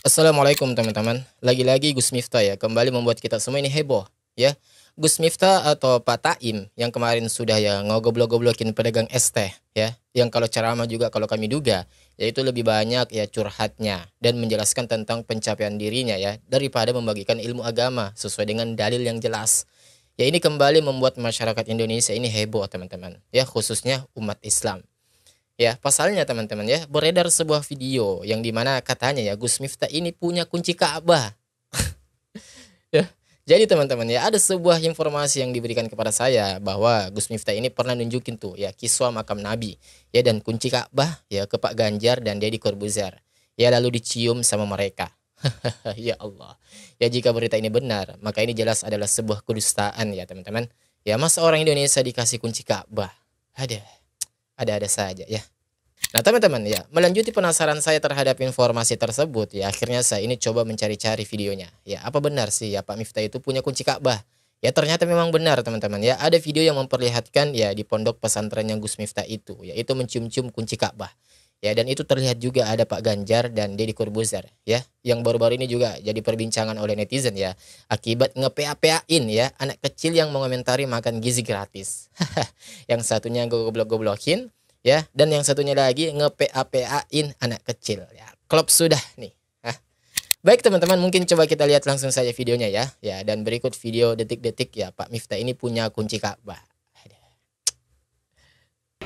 Assalamualaikum teman-teman. Lagi-lagi Gus Miftah ya, kembali membuat kita semua ini heboh ya. Gus Miftah atau Pak Taim yang kemarin sudah ya ngogoblok-goblokin pedagang es teh ya. Yang kalau ceramah juga kalau kami duga, yaitu lebih banyak ya curhatnya dan menjelaskan tentang pencapaian dirinya ya daripada membagikan ilmu agama sesuai dengan dalil yang jelas. Ya ini kembali membuat masyarakat Indonesia ini heboh teman-teman ya, khususnya umat Islam. Ya, pasalnya teman-teman ya, beredar sebuah video yang dimana katanya ya Gus Miftah ini punya kunci Ka'bah. Ya. Jadi teman-teman ya, ada sebuah informasi yang diberikan kepada saya bahwa Gus Miftah ini pernah nunjukin tuh ya kiswa makam Nabi ya dan kunci Ka'bah ya ke Pak Ganjar dan Deddy Corbuzier. Ya lalu dicium sama mereka. Ya Allah. Ya jika berita ini benar, maka ini jelas adalah sebuah kedustaan ya teman-teman. Ya masa orang Indonesia dikasih kunci Ka'bah? Ada saja ya. Nah teman-teman ya, melanjuti penasaran saya terhadap informasi tersebut ya, akhirnya saya ini coba mencari-cari videonya. Ya, apa benar sih ya Pak Miftah itu punya kunci Ka'bah? Ya ternyata memang benar teman-teman ya, ada video yang memperlihatkan ya di pondok pesantren yang Gus Miftah itu, yaitu mencium-cium kunci Ka'bah. Ya dan itu terlihat juga ada Pak Ganjar dan Deddy Corbuzier ya, yang baru-baru ini juga jadi perbincangan oleh netizen ya, akibat nge-PA-PA-in ya anak kecil yang mengomentari makan gizi gratis. Yang satunya goblok-goblokin ya, dan yang satunya lagi nge-PA-PA-in anak kecil ya. Klop sudah nih. Hah. Baik teman-teman, mungkin coba kita lihat langsung saja videonya ya. Ya, dan berikut video detik-detik ya Pak Miftah ini punya kunci Ka'bah.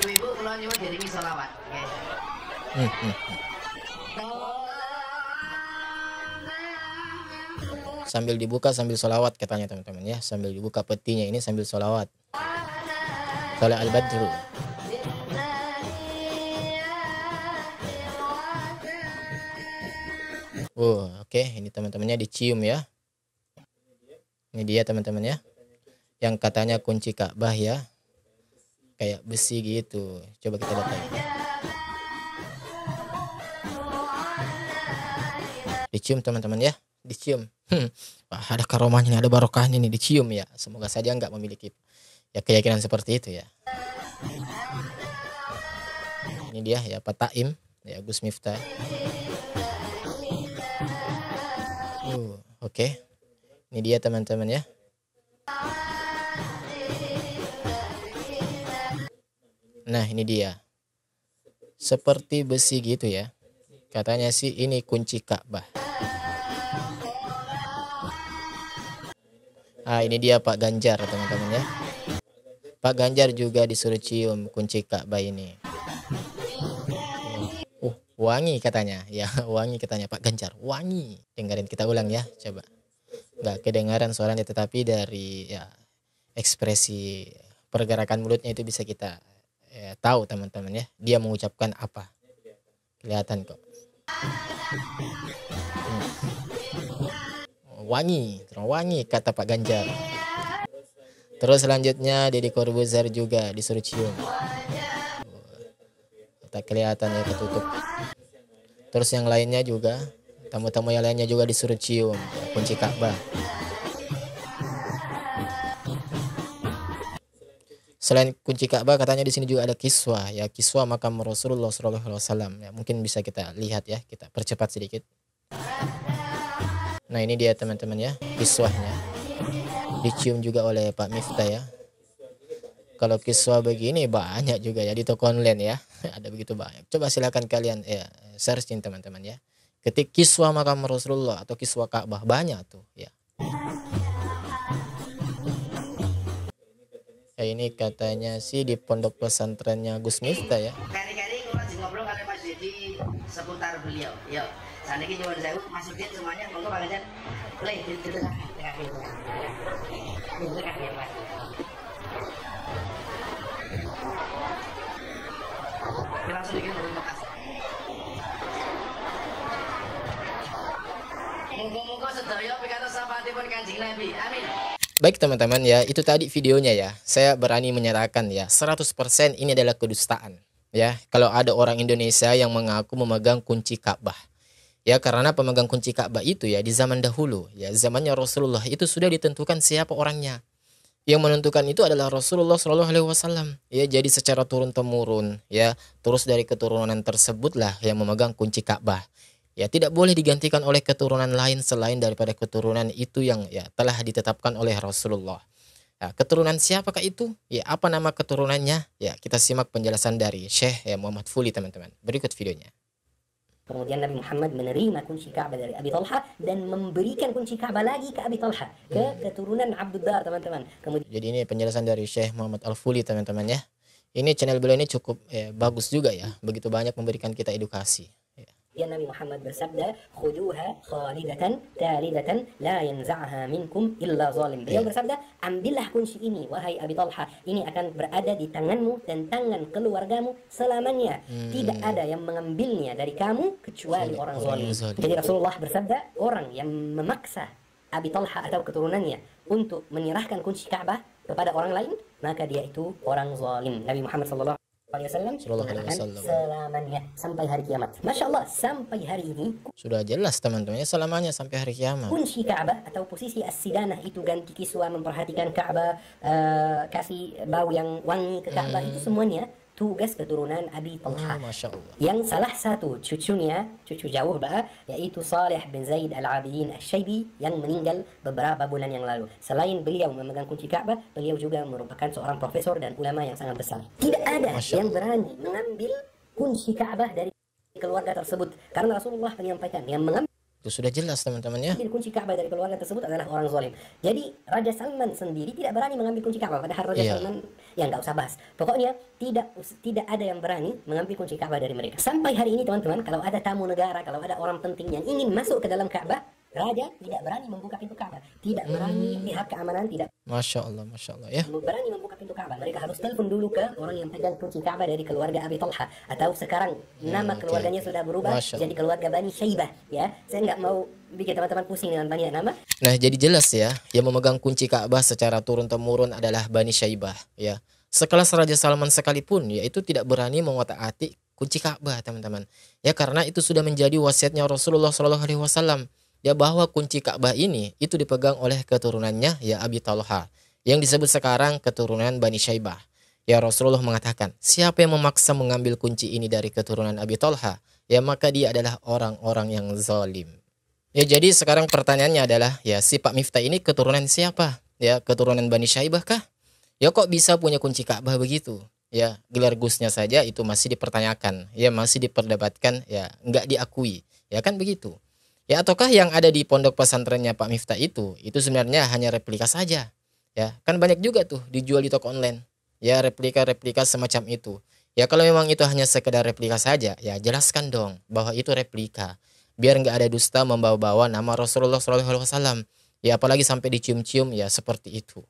Ibu-ibu kalau nyuwun diringi selawat, nggih. Sambil dibuka sambil sholawat katanya teman-teman ya, sambil dibuka petinya ini sambil sholawat. Salah al-badru. Oke, ini teman-temannya dicium ya. Ini dia teman-teman ya, yang katanya kunci Ka'bah ya, kayak besi gitu. Coba kita lihat lagi. Dicium teman-teman ya, dicium. Wah, ada karomahnya, ada barokahnya nih, dicium ya. Semoga saja nggak memiliki ya keyakinan seperti itu ya. Ini dia ya Pak Taim ya Gus Miftah. Oke. Ini dia teman-teman ya. Nah, ini dia. Seperti besi gitu ya. Katanya sih ini kunci Ka'bah. Ini dia Pak Ganjar teman-teman ya. Pak Ganjar juga disuruh cium kunci Ka'bah ini. Wangi katanya. Ya, wangi katanya Pak Ganjar. Wangi. Dengerin kita ulang ya, coba. Nggak kedengaran suaranya, tetapi dari ya ekspresi pergerakan mulutnya itu bisa kita tahu teman-teman ya, dia mengucapkan apa. Kelihatan kok. Wangi kata Pak Ganjar. Terus selanjutnya Deddy Corbuzier juga disuruh cium. Tak kelihatan ya, ketutup. Terus yang lainnya juga, tamu-tamu yang lainnya juga disuruh cium kunci Ka'bah. Selain kunci Ka'bah, katanya di sini juga ada kiswah ya, kiswah makam Rasulullah SAW ya, mungkin bisa kita lihat ya, kita percepat sedikit. Nah ini dia teman-teman ya, kiswahnya dicium juga oleh Pak Miftah ya. Kalau kiswah begini banyak juga ya di toko online ya. Ada begitu banyak. Coba silakan kalian searching teman-teman ya. Ketik kiswah makam Rasulullah atau kiswah Ka'bah, banyak tuh ya. Ini katanya sih di pondok pesantrennya Gus Miftah ya. Kali-kali kalau ngobrol kali Mas Dedi seputar beliau. Yuk, saniki nyuwun sewu masukin semuanya, monggo Pak Ganjar. Boleh gitu kan. Langsung dikirim ke Makassar. Muga-muga sedaya pikantos syafaatipun Kanjeng Nabi. Amin. Baik teman-teman ya, itu tadi videonya ya. Saya berani menyatakan ya, 100% ini adalah kedustaan. Ya, kalau ada orang Indonesia yang mengaku memegang kunci Ka'bah. Ya, karena pemegang kunci Ka'bah itu ya di zaman dahulu, ya zamannya Rasulullah itu sudah ditentukan siapa orangnya. Yang menentukan itu adalah Rasulullah Shallallahu Alaihi Wasallam. Ya, jadi secara turun temurun, ya terus dari keturunan tersebutlah yang memegang kunci Ka'bah. Ya, tidak boleh digantikan oleh keturunan lain selain daripada keturunan itu yang ya telah ditetapkan oleh Rasulullah. Ya, keturunan siapakah itu? Ya, apa nama keturunannya? Ya, kita simak penjelasan dari Syekh ya Muhammad Fuli, teman-teman. Berikut videonya. Kemudian Nabi Muhammad menerima kunci Ka'bah dari Abi Talha dan memberikan kunci Ka'bah lagi ke Abi Talha, ke keturunan Abdullah, teman-teman. Kemudian Jadi ini penjelasan dari Syekh Muhammad Al-Fuli, teman-teman ya. Ini channel beliau ini cukup bagus juga ya. Begitu banyak memberikan kita edukasi. Nabi Muhammad bersabda, "Khuduha khalidatan talidatan la yanza'ha minkum illa zalim." Beliau bersabda, ambillah kunci ini wahai Abi Talha, ini akan berada di tanganmu dan tangan keluargamu selamanya. Tidak ada yang mengambilnya dari kamu kecuali orang zalim. Jadi Rasulullah bersabda, orang yang memaksa Abi Talha atau keturunannya untuk menyerahkan kunci Ka'bah kepada orang lain, maka dia itu orang zalim. Nabi Muhammad sallallahu alaihi wasallam selamanya sampai hari kiamat. Masya Allah, sampai hari ini sudah jelas teman-teman ya, selamanya sampai hari kiamat. Kunci Ka'bah atau posisi as-sidanah itu, ganti kiswa, memperhatikan Ka'bah, kasih bau yang wangi ke Ka'bah, itu semuanya tugas keturunan Abi Talha. Masya Allah. Yang salah satu cucunya, cucu jauh yaitu Saleh bin Zaid Al-Abidin Asy-Syaibi yang meninggal beberapa bulan yang lalu. Selain beliau memegang kunci Ka'bah, beliau juga merupakan seorang profesor dan ulama yang sangat besar. Tidak ada yang berani mengambil kunci Ka'bah dari keluarga tersebut, karena Rasulullah menyampaikan yang mengambil itu sudah jelas teman-teman ya. Kunci Ka'bah dari keluarga tersebut adalah orang zalim. Jadi Raja Salman sendiri tidak berani mengambil kunci Ka'bah, padahal Raja Salman ya nggak usah bahas. Pokoknya tidak ada yang berani mengambil kunci Ka'bah dari mereka. Sampai hari ini teman-teman, kalau ada tamu negara, kalau ada orang penting yang ingin masuk ke dalam Ka'bah, Raja tidak berani membuka pintu Ka'bah, tidak berani, pihak keamanan tidak Masya Allah ya. berani membuka pintu Ka'bah. Mereka harus telepon dulu ke orang yang pegang kunci Ka'bah dari keluarga Abi Talha, atau sekarang nama keluarganya sudah berubah jadi keluarga Bani Syaibah ya. Saya nggak mau bikin teman-teman pusing dengan banyak nama. Nah, jadi jelas ya, yang memegang kunci Ka'bah secara turun-temurun adalah Bani Syaibah ya. Sekelas Raja Salman sekalipun ya itu tidak berani mengotak-atik kunci Ka'bah, teman-teman. Ya, karena itu sudah menjadi wasiatnya Rasulullah SAW. Ya, bahwa kunci Ka'bah ini itu dipegang oleh keturunannya ya Abi Talha, yang disebut sekarang keturunan Bani Syaibah. Ya, Rasulullah mengatakan, siapa yang memaksa mengambil kunci ini dari keturunan Abi Talha, ya maka dia adalah orang-orang yang zalim. Ya, jadi sekarang pertanyaannya adalah, ya si Pak Miftah ini keturunan siapa? Ya, keturunan Bani Syaibah kah? Ya, kok bisa punya kunci Ka'bah begitu? Ya, gelar Gusnya saja itu masih dipertanyakan, ya masih diperdebatkan, ya nggak diakui. Ya kan begitu. Ya, ataukah yang ada di pondok pesantrennya Pak Miftah itu sebenarnya hanya replika saja? Ya, kan banyak juga tuh dijual di toko online. Ya, replika-replika semacam itu. Ya, kalau memang itu hanya sekedar replika saja, ya jelaskan dong bahwa itu replika. Biar nggak ada dusta membawa-bawa nama Rasulullah SAW. Ya, apalagi sampai dicium-cium ya seperti itu.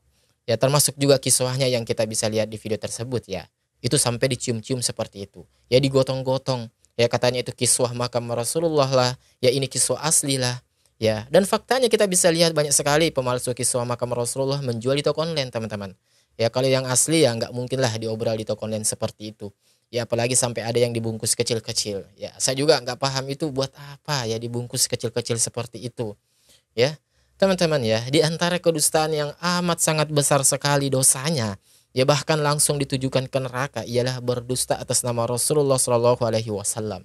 Ya, termasuk juga kisahnya yang kita bisa lihat di video tersebut ya. Itu sampai dicium-cium seperti itu. Ya, digotong-gotong. Ya, katanya itu kiswah makam Rasulullah lah. Ya, ini kiswah asli lah. Ya, dan faktanya kita bisa lihat banyak sekali pemalsu kiswah makam Rasulullah menjual di toko online, teman-teman. Ya, kalau yang asli ya nggak mungkin lah diobral di toko online seperti itu. Ya, apalagi sampai ada yang dibungkus kecil-kecil. Ya, saya juga nggak paham itu buat apa ya dibungkus kecil-kecil seperti itu. Ya, teman-teman ya, di antara kedustaan yang amat sangat besar sekali dosanya, ya bahkan langsung ditujukan ke neraka, ialah berdusta atas nama Rasulullah SAW.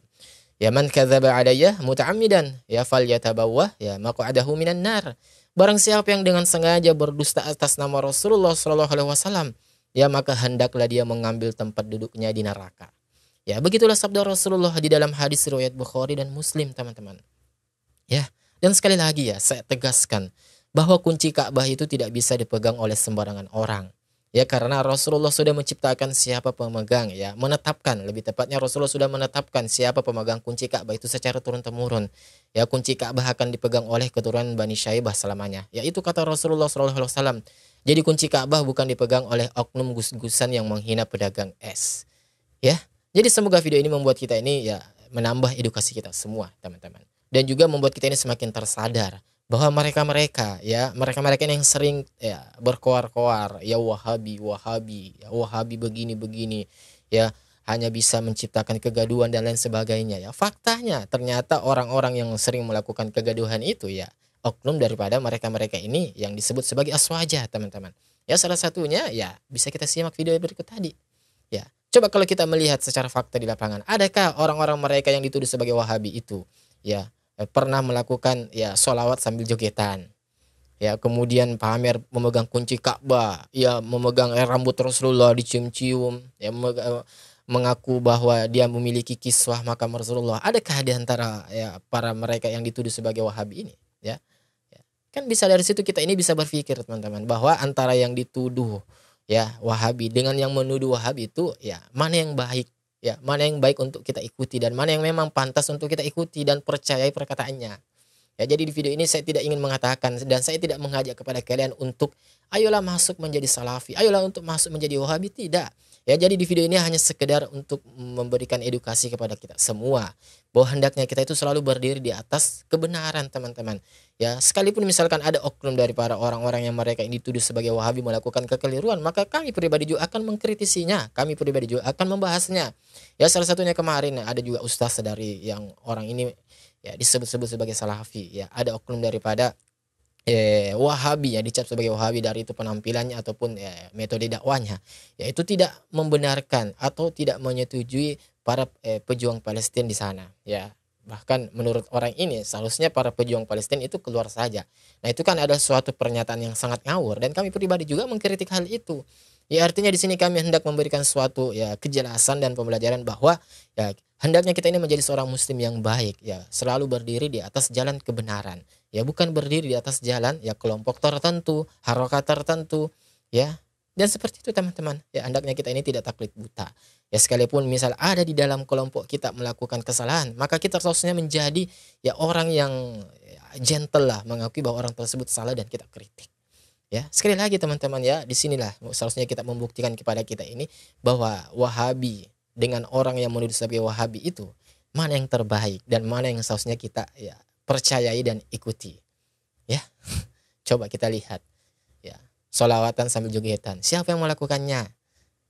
Ya, man kadzaba alayya muta'ammidan ya falyatabawwa ya maq'adahu minan nar. Barang siapa yang dengan sengaja berdusta atas nama Rasulullah SAW, ya maka hendaklah dia mengambil tempat duduknya di neraka. Ya, begitulah sabda Rasulullah di dalam hadis riwayat Bukhari dan Muslim, teman-teman. Ya, dan sekali lagi ya saya tegaskan bahwa kunci Ka'bah itu tidak bisa dipegang oleh sembarangan orang. Ya, karena Rasulullah sudah menciptakan siapa pemegang, ya menetapkan, lebih tepatnya Rasulullah sudah menetapkan siapa pemegang kunci Ka'bah itu secara turun-temurun. Ya, kunci Ka'bah akan dipegang oleh keturunan Bani Syaibah selamanya. Ya, itu kata Rasulullah SAW. Jadi kunci Ka'bah bukan dipegang oleh oknum gus-gusan yang menghina pedagang es. Ya, jadi semoga video ini membuat kita ini ya menambah edukasi kita semua, teman-teman. Dan juga membuat kita ini semakin tersadar bahwa mereka yang sering ya berkoar-koar ya Wahabi ya Wahabi begini ya hanya bisa menciptakan kegaduhan dan lain sebagainya. Ya, faktanya ternyata orang-orang yang sering melakukan kegaduhan itu ya oknum daripada mereka ini yang disebut sebagai aswaja, teman-teman. Ya, salah satunya ya bisa kita simak video berikut tadi. Ya, coba kalau kita melihat secara fakta di lapangan, adakah orang-orang mereka yang dituduh sebagai Wahabi itu ya pernah melakukan ya sholawat sambil jogetan, ya kemudian pamer memegang kunci Ka'bah, ya memegang rambut Rasulullah dicium-cium, ya mengaku bahwa dia memiliki kiswah makam Rasulullah. Adakah di antara ya para mereka yang dituduh sebagai Wahabi ini, ya? Kan bisa dari situ kita ini bisa berpikir teman-teman bahwa antara yang dituduh ya Wahabi dengan yang menuduh Wahabi itu ya mana yang baik, ya mana yang baik untuk kita ikuti dan mana yang memang pantas untuk kita ikuti dan percayai perkataannya. Ya jadi di video ini saya tidak ingin mengatakan dan saya tidak mengajak kepada kalian untuk ayolah masuk menjadi Salafi, ayolah untuk masuk menjadi Wahabi, tidak. Ya jadi di video ini hanya sekedar untuk memberikan edukasi kepada kita semua bahwa hendaknya kita itu selalu berdiri di atas kebenaran teman-teman. Ya sekalipun misalkan ada oknum dari para orang-orang yang mereka ini dituduh sebagai Wahabi melakukan kekeliruan, maka kami pribadi juga akan mengkritisinya, kami pribadi juga akan membahasnya. Ya salah satunya kemarin ada juga ustaz dari yang orang ini ya disebut-sebut sebagai Salafi, ya ada oknum daripada Wahabi ya dicap sebagai Wahabi dari itu penampilannya ataupun metode dakwanya, yaitu tidak membenarkan atau tidak menyetujui para pejuang Palestina di sana, ya bahkan menurut orang ini seharusnya para pejuang Palestina itu keluar saja. Nah itu kan ada suatu pernyataan yang sangat ngawur dan kami pribadi juga mengkritik hal itu. Ya artinya di sini kami hendak memberikan suatu ya kejelasan dan pembelajaran bahwa ya hendaknya kita ini menjadi seorang muslim yang baik, ya selalu berdiri di atas jalan kebenaran, ya bukan berdiri di atas jalan ya kelompok tertentu, harokat tertentu, ya. Dan seperti itu teman-teman, ya hendaknya kita ini tidak taklid buta. Ya sekalipun misal ada di dalam kelompok kita melakukan kesalahan, maka kita seharusnya menjadi ya orang yang ya, gentle lah, mengakui bahwa orang tersebut salah dan kita kritik. Ya, sekali lagi teman-teman ya, disinilah seharusnya kita membuktikan kepada kita ini bahwa Wahabi dengan orang yang menuduh sebagai Wahabi itu mana yang terbaik dan mana yang seharusnya kita ya percayai dan ikuti. Ya, coba kita lihat. Ya, sholawatan sambil jogetan, siapa yang melakukannya?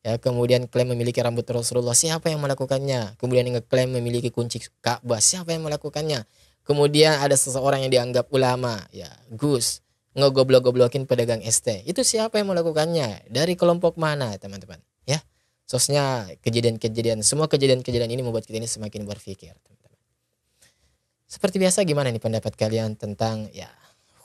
Ya, kemudian klaim memiliki rambut Rasulullah, siapa yang melakukannya? Kemudian ngeklaim memiliki kunci Ka'bah, siapa yang melakukannya? Kemudian ada seseorang yang dianggap ulama, ya Gus, ngegoblok-goblokin pedagang ST. Itu siapa yang melakukannya? Dari kelompok mana, teman-teman? Ya. Sosnya kejadian-kejadian, semua kejadian-kejadian ini membuat kita ini semakin berpikir, teman-teman. Seperti biasa gimana nih pendapat kalian tentang ya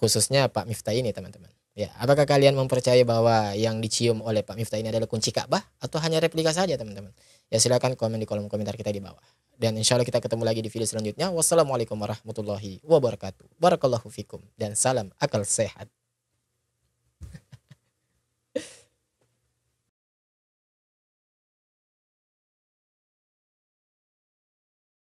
khususnya Pak Miftah ini, teman-teman? Ya, apakah kalian mempercayai bahwa yang dicium oleh Pak Miftah ini adalah kunci Ka'bah atau hanya replika saja, teman-teman? Ya silakan komen di kolom komentar kita di bawah. Dan insya Allah kita ketemu lagi di video selanjutnya. Wassalamualaikum warahmatullahi wabarakatuh. Barakallahu fikum dan salam akal sehat.